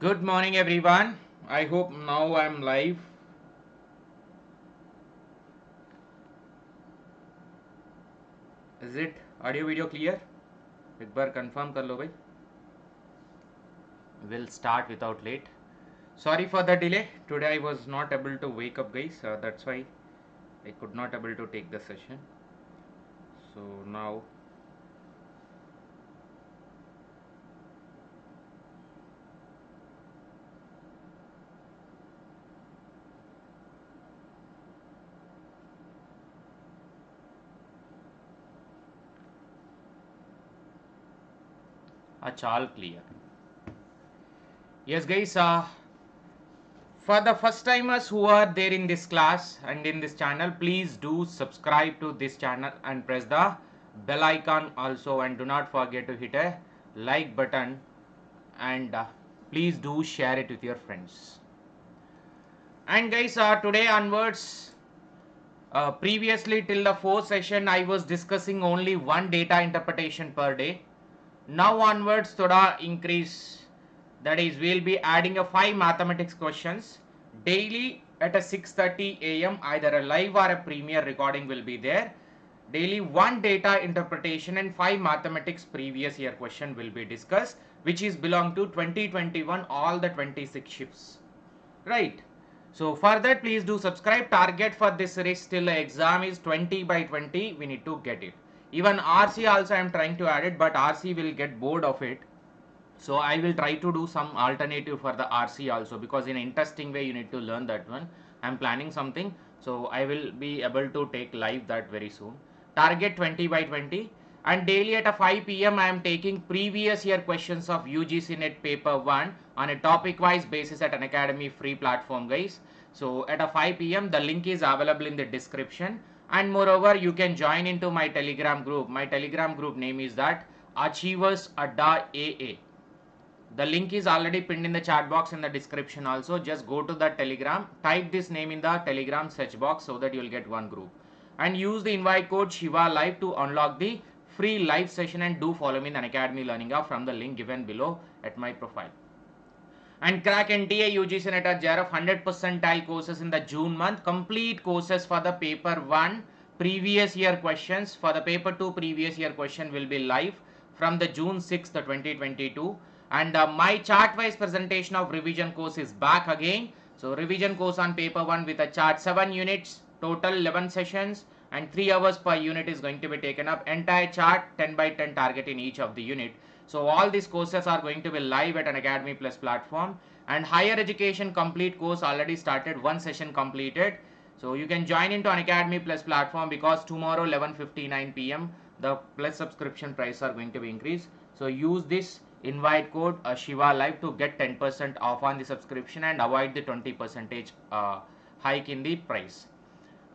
Good morning everyone. I hope now I'm live. Is it audio video clear? एक बार confirm कर लो भाई. We'll start without late. Sorry for the delay. Today I was not able to wake up guys. That's why I could not able to take the session. So now all clear. Yes guys, for the first timers who are there in this class and in this channel, please do subscribe to this channel and press the bell icon also, and do not forget to hit a like button, and please do share it with your friends. And guys, today onwards, previously till the fourth session I was discussing only one data interpretation per day. Now onwards thoda increase, that is we'll be adding a 5 mathematics questions daily at a 6:30 a.m. either a live or a premiere recording will be there. Daily one data interpretation and 5 mathematics previous year question will be discussed, which is belong to 2021 all the 26 shifts, right? So for that please do subscribe. Target for this series till the exam is 20/20. We need to get it. Even RC also I am trying to add it, but RC will get bored of it. So I will try to do some alternative for the RC also, because in an interesting way you need to learn that one. I am planning something, so I will be able to take live that very soon. Target 20/20, and daily at a 5 p.m. I am taking previous year questions of UGC NET paper 1 on a topic wise basis at an academy free platform guys. So at a 5 p.m. the link is available in the description, and moreover you can join into my telegram group. My telegram group name is that Achievers Adda AA. The link is already pinned in the chat box in the description also. Just go to the telegram, type this name in the telegram search box so that you will get one group, and use the invite code Shiva Live to unlock the free live session, and do follow me in an Academy Learning Hub from the link given below at my profile. And crack NTA UGC NET JRF 100% courses in the June month. Complete courses for the paper 1 previous year questions. For the paper 2 previous year question will be live from the June 6th 2022. And my chart wise presentation of revision course is back again. So revision course on paper 1 with a chart 7 units, total 11 sessions, and 3 hours per unit is going to be taken up. Entire chart 10/10 target in each of the unit. So all these courses are going to be live at an Academy Plus platform. And higher education complete course already started, one session completed. So you can join into an Academy Plus platform, because tomorrow 11:59 p.m. the plus subscription price are going to be increased. So use this invite code Shiva Live to get 10% off on the subscription and avoid the 20% hike in the price.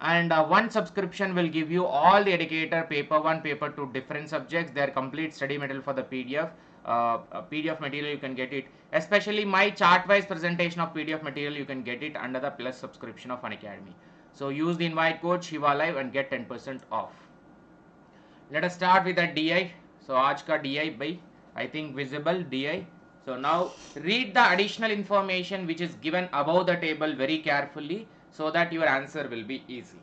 And one subscription will give you all the educator paper 1 paper 2 different subjects, their complete study material for the PDF. PDF material you can get it, especially my chart wise presentation of PDF material you can get it under the plus subscription of an academy. So use the invite code Shiva Live and get 10% off. Let us start with the DI. So आज का DI by I think visible DI. So now read the additional information which is given above the table very carefully, so that your answer will be easy.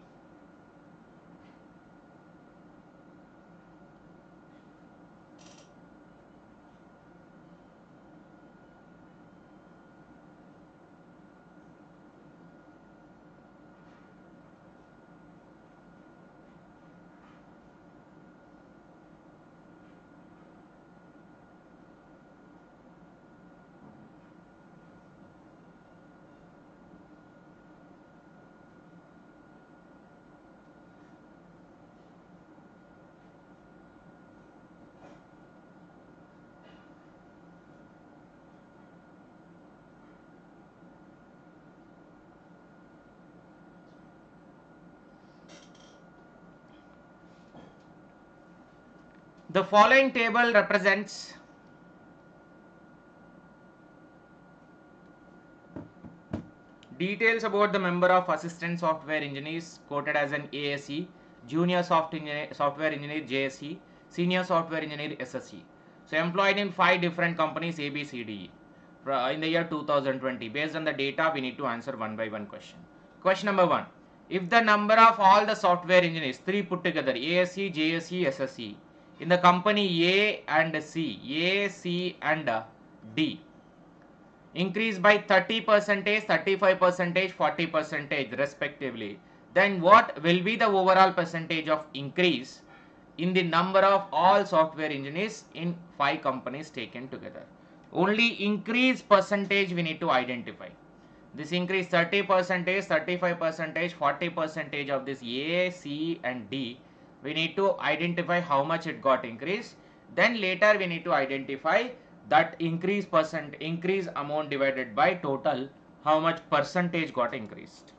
The following table represents details about the member of assistant software engineers quoted as an ASE, junior software engineer JSE, senior software engineer SSE. So employed in 5 different companies ABCDE. in the year 2020. Based on the data, we need to answer one by one question. Question number 1. If the number of all the software engineers, 3 put together, ASE, JSE, SSE, in the company A and C, A, C and D, increase by 30%, 35%, 40% respectively, then what will be the overall percentage of increase in the number of all software engineers in 5 companies taken together? Only increase percentage we need to identify. This increase 30%, 35%, 40% of this A, C and D, we need to identify how much it got increased. Then later we need to identify that increase amount divided by total, how much percentage got increased.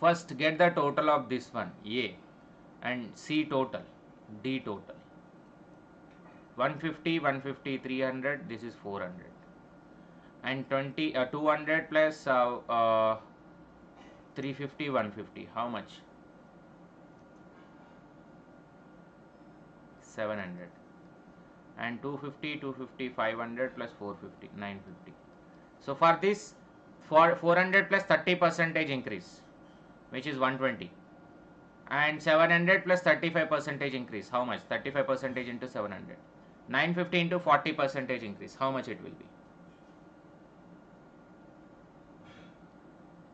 First get the total of this one, A, and C total, D total. 150, 150, 300, this is 400. And 200 plus 350, 150, how much? 700. And 250, 250, 500 plus 450, 950. So for this, for 400 plus 30% increase, which is 120, and 700 plus 35% increase, how much? 35% into 700. 950 into 40% increase, how much it will be?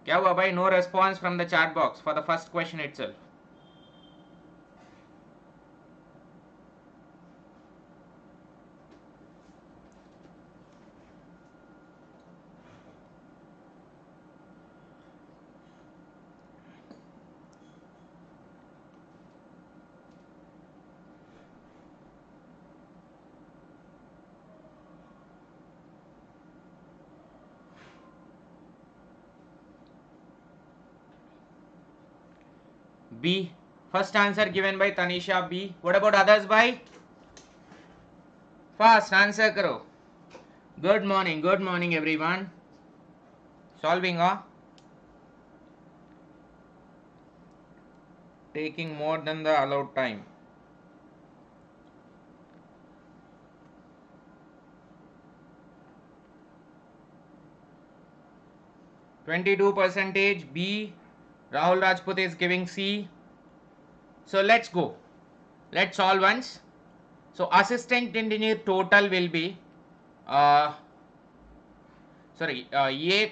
Kya hua bhai? No response from the chat box for the first question itself. B. First answer given by Tanisha, B. What about others, bhai? Fast answer karo. Good morning everyone. Solving, taking more than the allowed time. %, B. Rahul Rajput is giving C. So let's go. Let's solve once. So assistant engineer total will be, A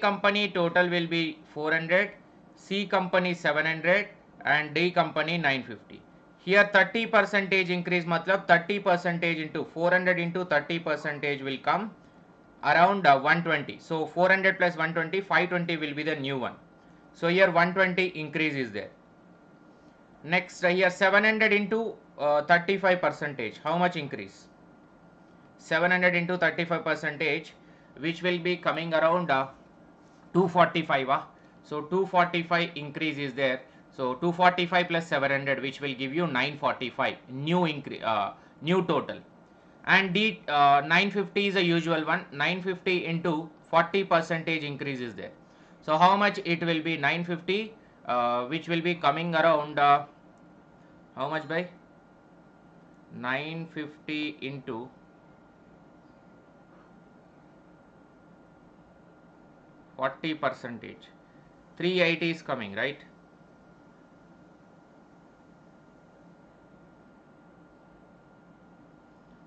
company total will be 400, C company 700 and D company 950. Here 30% increase matlab 30% into 400 into 30% will come around 120. So 400 plus 120, 520 will be the new one. So here 120 increase is there. Next here 700 into 35%. How much increase? 700 into 35%, which will be coming around 245. So 245 increase is there. So 245 plus 700, which will give you 945 new increase, new total. And D 950 is a usual one. 950 into 40% increase is there. So how much it will be? 950, which will be coming around how much by 950 into 40%, 380 is coming, right?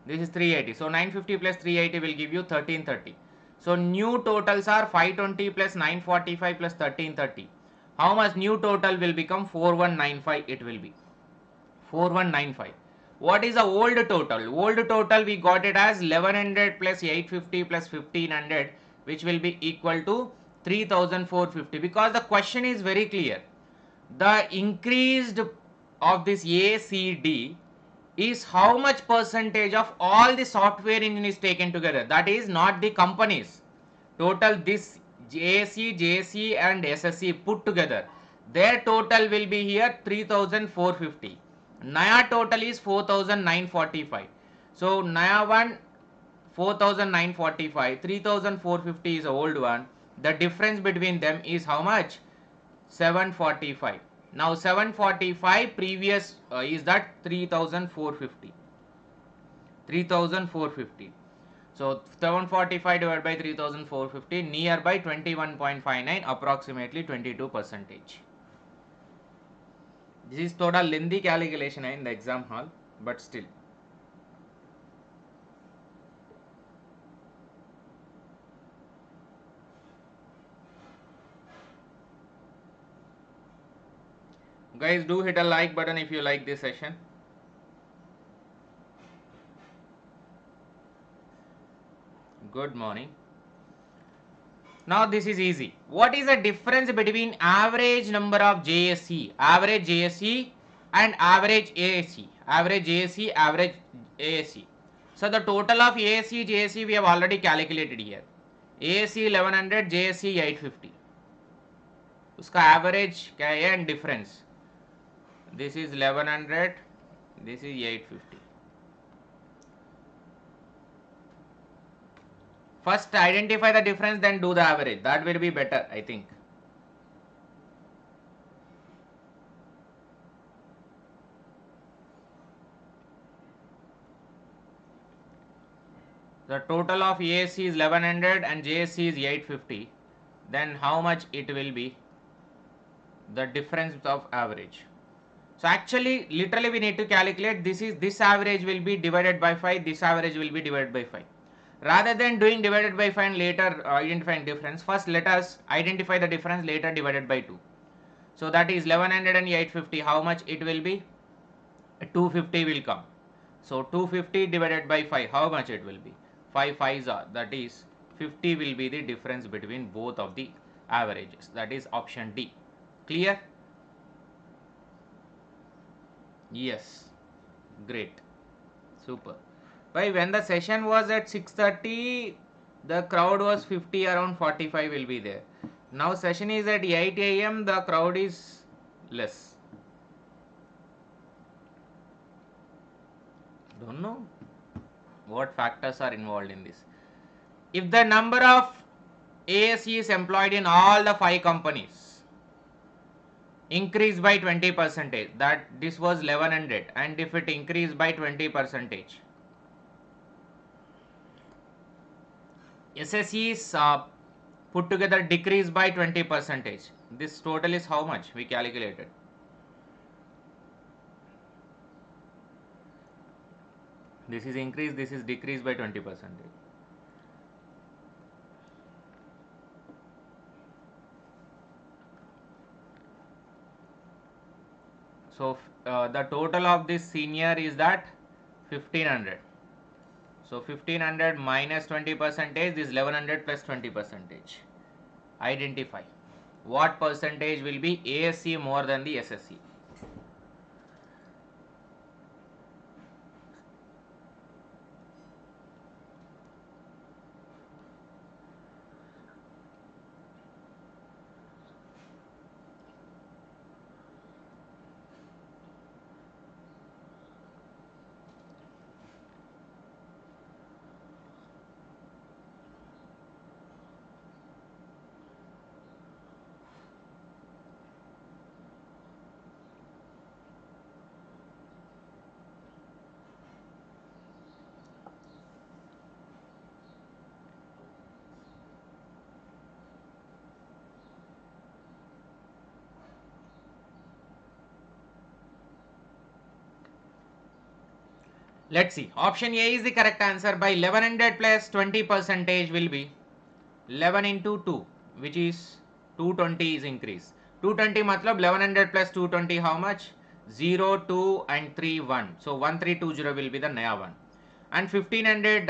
This is 380. So 950 plus 380 will give you 1330. So new totals are 520 plus 945 plus 1330. How much new total will become? 4195 it will be. 4195. What is the old total? Old total we got it as 1100 plus 850 plus 1500, which will be equal to 3450, because the question is very clear. The increased of this ACD is how much percentage of all the software engineers taken together. That is not the companies. Total this JSE, JSE and SSE put together, their total will be here 3450. Naya total is 4945. So naya one 4,945, 3,450 is the old one. The difference between them is how much? 745. Now 745 previous is that 3,450. 3,450. So 745 divided by 3,450, nearby 21.59, approximately 22%. This is total lengthy calculation in the exam hall, but still. Guys, do hit a like button if you like this session. Good morning. Now this is easy. What is the difference between average number of JSE, average JSE and average ASE? Average JSE, average ASE. So the total of ASE, JSE we have already calculated here. ASE 1100, JSE 850. उसका average क्या है and difference. This is 1100, this is 850. First identify the difference, then do the average. That will be better, I think. The total of ASC is 1100 and JSC is 850. Then how much it will be? The difference of average. So actually, literally we need to calculate this average will be divided by 5, this average will be divided by 5. Rather than doing divided by 5 and later identifying difference, first let us identify the difference, later divided by 2. So that is 1100 and 850. How much it will be? 250 will come. So 250 divided by 5, how much it will be? 5 5s are, that is 50 will be the difference between both of the averages. That is option D. Clear? Yes. Great. Super. When the session was at 6:30, the crowd was 50, around 45 will be there. Now session is at 8 a.m, the crowd is less. Don't know what factors are involved in this. If the number of ASEs employed in all the 5 companies increased by 20%, that this was 1100, and if it increased by 20%, SSEs put together decrease by 20%. This total is how much? We calculated. This is increase, this is decrease by 20%. So the total of this senior is that 1500. So 1500 minus 20%, this is 1100 plus 20%. Identify what percentage will be ASC more than the SSE. Let's see. Option A is the correct answer. By 1100 plus 20% will be 11 into 2, which is 220 is increase. 220 matlab 1100 plus 220 how much? 0, 2 and 3, 1. So 1320 will be the naya one. And 1500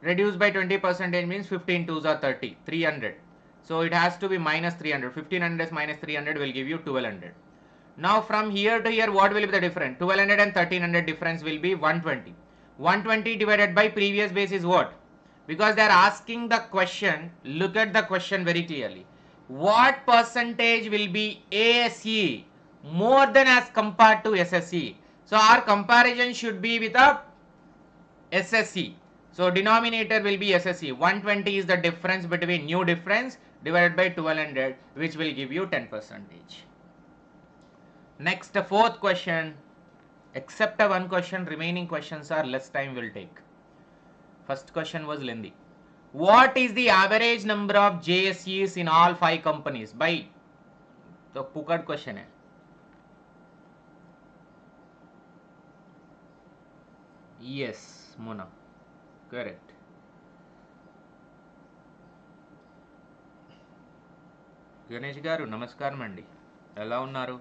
reduced by 20% means 15 2s are 30. 300. So it has to be minus 300. 1500 minus 300 will give you 1200. Now from here to here, what will be the difference? 1200 and 1300 difference will be 120. 120 divided by previous base is what? Because they are asking the question, look at the question very clearly. What percentage will be ASE more than as compared to SSE? So our comparison should be with a SSC. So denominator will be SSC. 120 is the difference between new difference divided by 1200, which will give you 10%. Next, the fourth question. Except a one question, remaining questions are less time will take. First question was lengthy. What is the average number of JSEs in all 5 companies? By the पुकड़ question है. Yes, Mona. Correct. Ganesh గారు నమస్కారం అండి, ఎలా ఉన్నారు?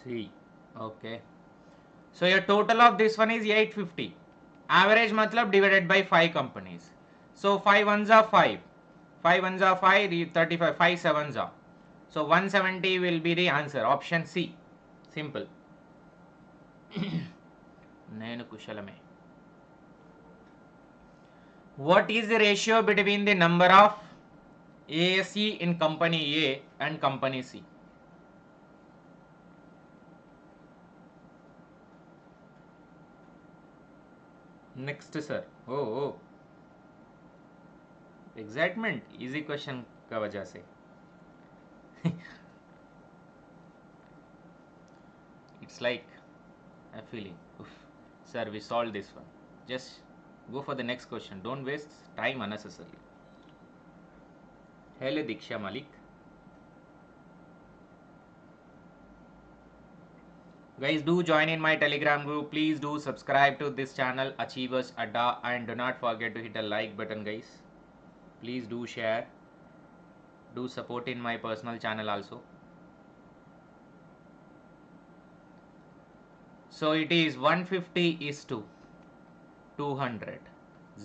See, okay. So your total of this one is 850. Average matlab divided by 5 companies. So 5 ones are 5. 5 ones are 5, 35, 5 sevens are. So 170 will be the answer. Option C. Simple. Nenu kushalame. What is the ratio between the number of ASE in company A and company C? Next sir. Oh. Excitement. Easy question का वजह से. It's like a feeling. Oof. Sir, we solved this one. Just go for the next question. Don't waste time unnecessarily. Hello Diksha Malik. Guys, do join in my Telegram group. Please do subscribe to this channel, Achievers Adda, and do not forget to hit the like button, guys. Please do share. Do support in my personal channel also. So it is 150 is to 200.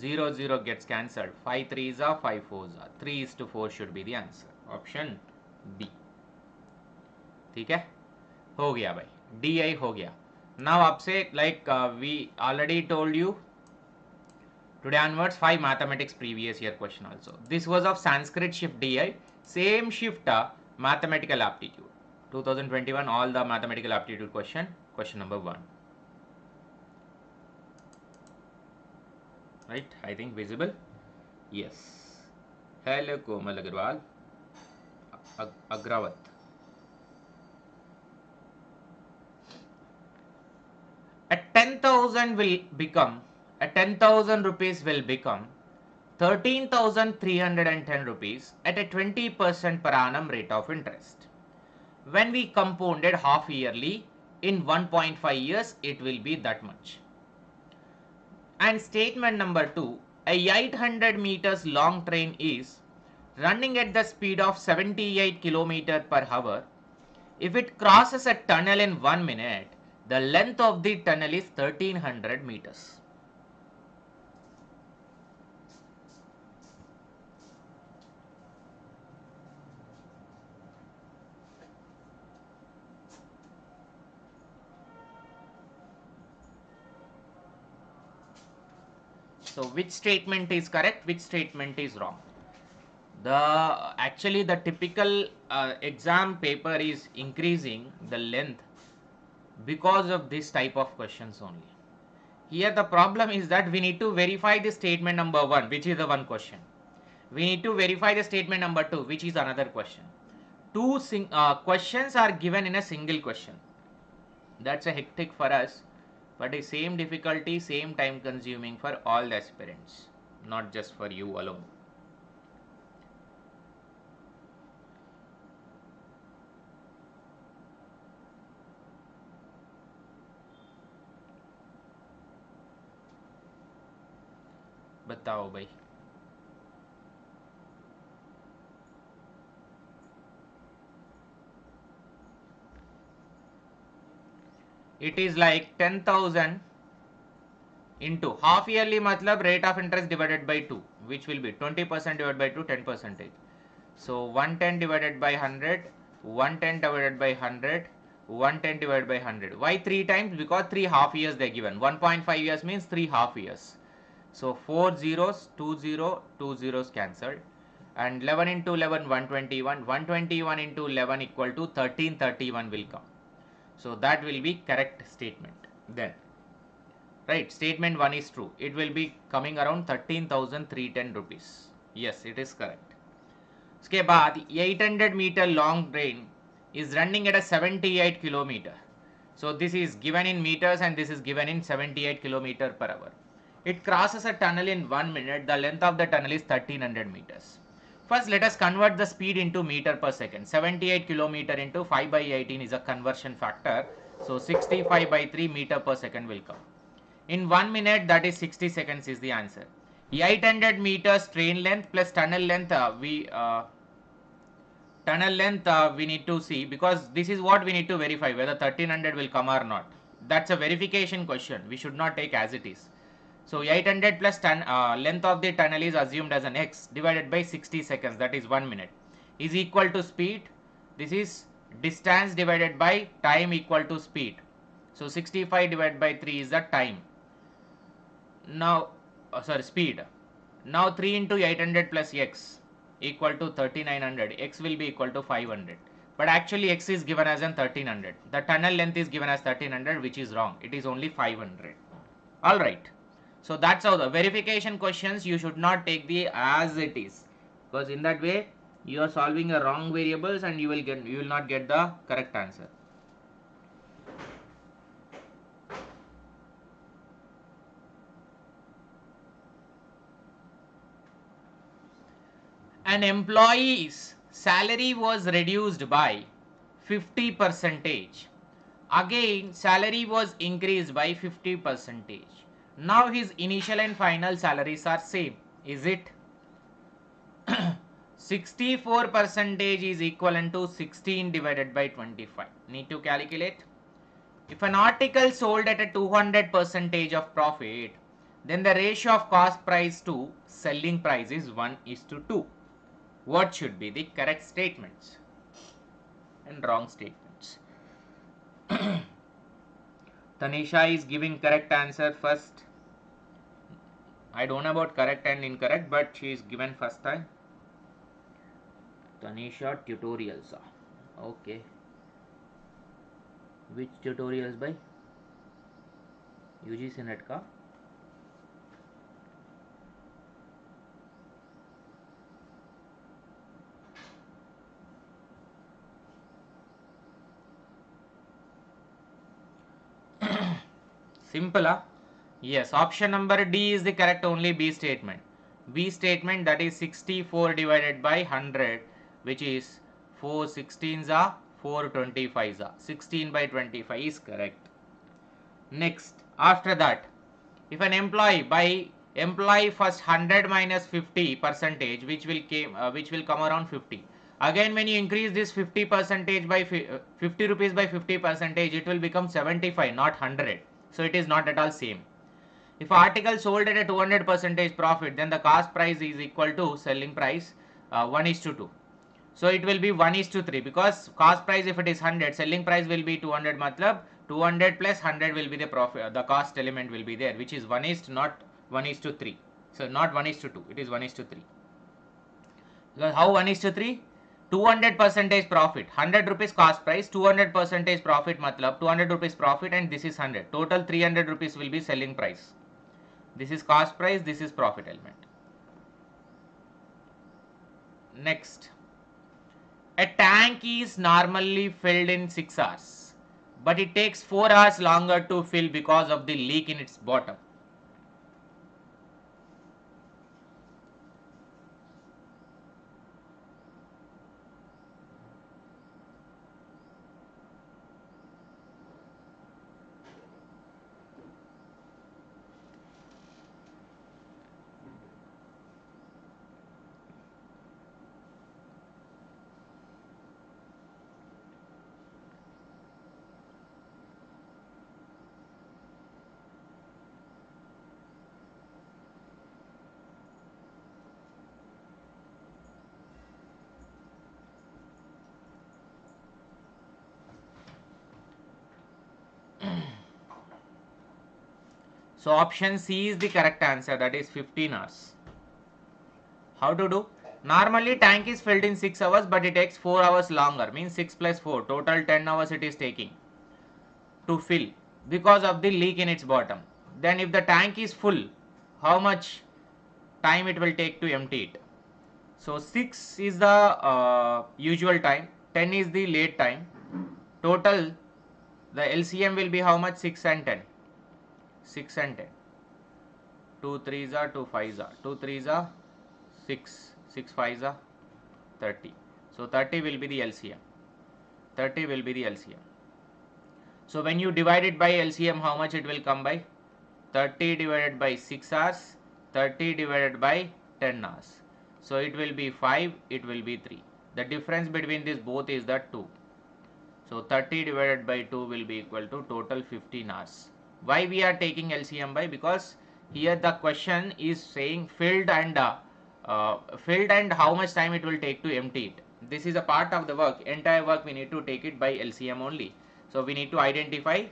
0 gets cancelled. 5 3s are 5 4s are. 3 is to 4 should be the answer. Option B. ठीक है, हो गया भाई. DI हो गया. Now आपसे like we already told you, today onwards 5 mathematics previous year question also. This was of Sanskrit shift DI. Same shift mathematical aptitude. 2021 all the mathematical aptitude question number 1. Right, I think visible. Yes. Hello Komal Agarwal. Agrawat. A 10,000 will become, a 10,000 rupees will become 13,310 rupees at a 20% per annum rate of interest. When we compounded half yearly in 1.5 years, it will be that much. And statement number 2, a 800 meters long train is running at the speed of 78 km per hour. If it crosses a tunnel in 1 minute, the length of the tunnel is 1300 meters. So which statement is correct, which statement is wrong? Actually the typical exam paper is increasing the length because of this type of questions only. Here the problem is that we need to verify the statement number 1, which is the one question. We need to verify the statement number 2, which is another question. Two questions are given in a single question. That's a hectic for us, but the same difficulty, same time consuming for all the aspirants, not just for you alone. बताओ भाई. it is like 10,000 into half yearly matlab rate of interest divided by 2, which will be 20% divided by 2, 10 percentage. So 110 divided by 100, 110 divided by 100, 110 divided by 100. Why 3 times? Because 3 half years they are given. 1.5 years means 3 half years. So 4 zeros, 2 0, 2 zeros cancelled. And 11 into 11, 121. 121 into 11 equal to 1331 will come. So that will be correct statement. Then, right, statement 1 is true. It will be coming around 13,310 rupees. Yes, it is correct. उसके बाद 800 meter long train is running at a 78 kilometer. So this is given in meters and this is given in 78 kilometer per hour. It crosses a tunnel in 1 minute. The length of the tunnel is 1300 meters. First, let us convert the speed into meter per second. 78 kilometer into 5 by 18 is a conversion factor. So 65 by 3 meter per second will come. In 1 minute, that is 60 seconds is the answer. 800 meters train length plus tunnel length we need to see, because this is what we need to verify whether 1300 will come or not. That's a verification question. We should not take as it is. So 800 plus length of the tunnel is assumed as an x divided by 60 seconds, that is 1 minute, is equal to speed. This is distance divided by time equal to speed. So 65 divided by 3 is the time. Now, speed. Now 3 into 800 plus x equal to 3900. X will be equal to 500. But actually x is given as an 1300. The tunnel length is given as 1300, which is wrong. It is only 500. Alright. So that's how the verification questions you should not take the as it is. Because in that way you are solving a wrong variables and you will not get the correct answer. An employee's salary was reduced by 50%. Again, salary was increased by 50%. Now his initial and final salaries are same. Is it? 64% is equivalent to 16 divided by 25. Need to calculate. If an article sold at a 200% of profit, then the ratio of cost price to selling price is 1:2. What should be the correct statements and wrong statements? Tanisha is giving correct answer first. I don't know about correct and incorrect, but she is given first time. Tanisha tutorials. Okay. Which tutorials by? UGC NET ka? Simple, huh? Yes, option number D is the correct, only B statement. B statement, that is 64 divided by 100, which is 4 16s are 4 25s are. 16 by 25 is correct. Next, after that, if an employee first 100 minus 50 percentage, which will come around 50. Again, when you increase this 50 percentage by 50 rupees by 50 percentage, it will become 75, not 100. So it is not at all same. If article sold at a 200% profit, then the cost price is equal to selling price 1:2. So it will be 1:3, because cost price if it is 100, selling price will be 200. Matlab 200 plus 100 will be the profit. The cost element will be there, which is 1 is not 1:3. So not 1:2. It is 1:3. Because how 1:3? 200% profit, 100 rupees cost price, 200% profit, matlab 200 rupees profit, and this is 100. Total 300 rupees will be selling price. This is cost price, this is profit element. Next, a tank is normally filled in 6 hours, but it takes 4 hours longer to fill because of the leak in its bottom. So option C is the correct answer, that is 15 hours. How to do? Normally tank is filled in 6 hours, but it takes 4 hours longer, means 6 plus 4, total 10 hours it is taking to fill because of the leak in its bottom. Then if the tank is full, how much time it will take to empty it? So 6 is the usual time, 10 is the late time. Total the LCM will be how much? 6 and 10. 6 and 10. 2 3s are 2 5s are 2 3s are 6, 6 5s are 30. So 30 will be the LCM. 30 will be the LCM. So when you divide it by LCM, how much it will come by? 30 divided by 6 hours, 30 divided by 10 hours. So it will be 5, it will be 3. The difference between this both is the 2. So 30 divided by 2 will be equal to total 15 hours. Why we are taking LCM by? Because here the question is saying filled and how much time it will take to empty it. This is a part of the work. Entire work we need to take it by LCM only. So we need to identify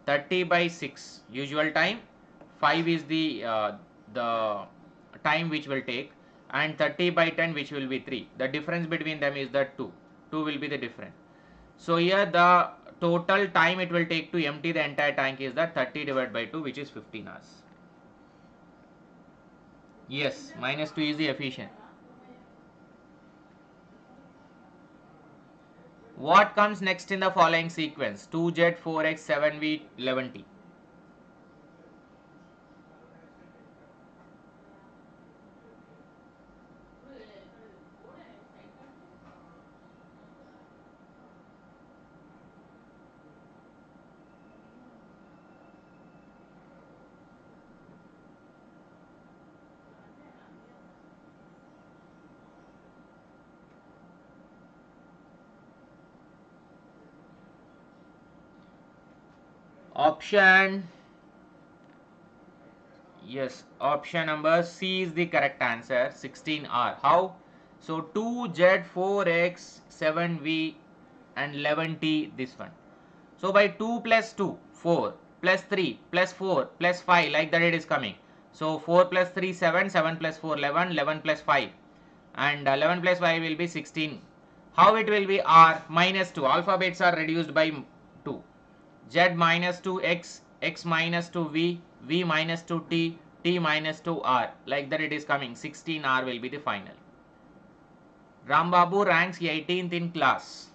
30 by 6 usual time, 5 is the time which will take, and 30 by 10 which will be 3. The difference between them is the 2. 2 will be the difference. So here the total time it will take to empty the entire tank is that 30 divided by 2, which is 15 hours. Yes, minus 2 is the efficient. What comes next in the following sequence? 2Z, 4X, 7V, 11T. Option, yes, option number C is the correct answer, 16R. How? So 2Z, 4X, 7V and 11T, this one. So by 2 plus 2, 4, plus 3, plus 4, plus 5, like that it is coming. So 4 plus 3, 7, 7 plus 4, 11, 11 plus 5, and 11 plus 5 will be 16. How it will be? R minus 2, alphabets are reduced by 2. Z minus 2 X, X minus 2 V, V minus 2 T, T minus 2 R, like that it is coming. 16 R will be the final. Rambabu ranks 18th in class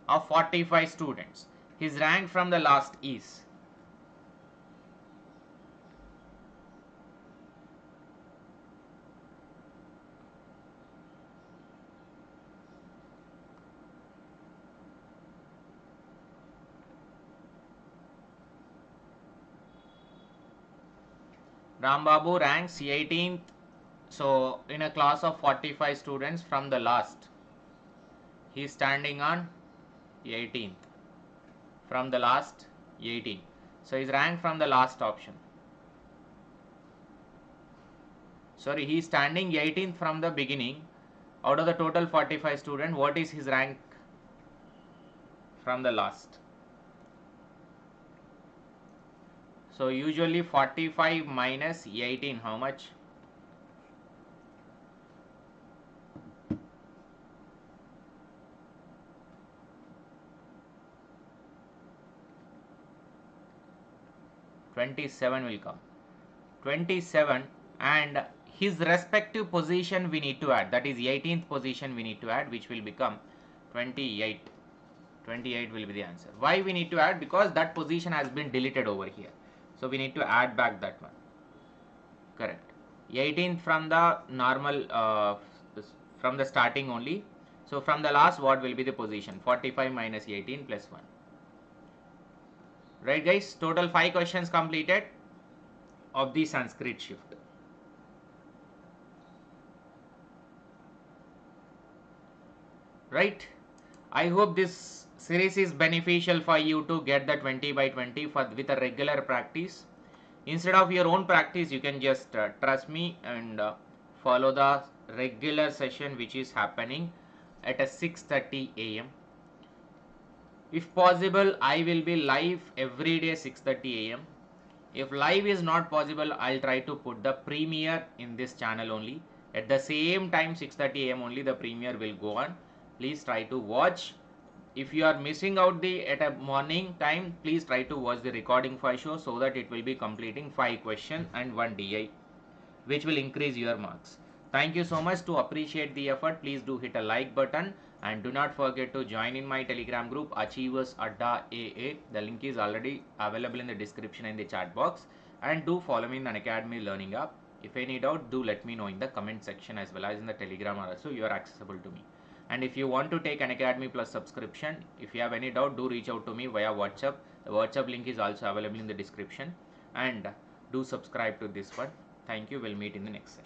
of 45 students. His rank from the last is. Rambabu ranks 18th. So in a class of 45 students from the last, he is standing on 18th. From the last 18. So his rank from the last option. Sorry, he is standing 18th from the beginning. Out of the total 45 students, what is his rank from the last? So usually 45 minus 18, how much? (27) will come. 27, and his respective position we need to add. That is 18th position we need to add, which will become 28. 28 will be the answer. Why we need to add? Because that position has been deleted over here. So we need to add back that one. Correct. 18th from the normal, from the starting only. So from the last, what will be the position? 45 minus 18 plus 1. Right guys, total 5 questions completed of the Sanskrit shift. Right. I hope this series is beneficial for you to get the 20 by 20 with a regular practice. Instead of your own practice, you can just trust me and follow the regular session which is happening at 6:30 AM. If possible, I will be live every day 6:30 AM. If live is not possible, I'll try to put the premiere in this channel only. At the same time 6:30 am only the premiere will go on. Please try to watch. If you are missing out the at a morning time, please try to watch the recording for sure, so that it will be completing 5 questions and 1 DI, which will increase your marks. Thank you so much. To appreciate the effort, please do hit a like button and do not forget to join in my telegram group Achievers Adda AA. The link is already available in the description and the chat box, and do follow me in an Academy Learning app. If any doubt, do let me know in the comment section as well as in the telegram also. You are accessible to me. And if you want to take an Academy Plus subscription, if you have any doubt, do reach out to me via WhatsApp. The WhatsApp link is also available in the description, and do subscribe to this one. Thank you. We'll meet in the next session.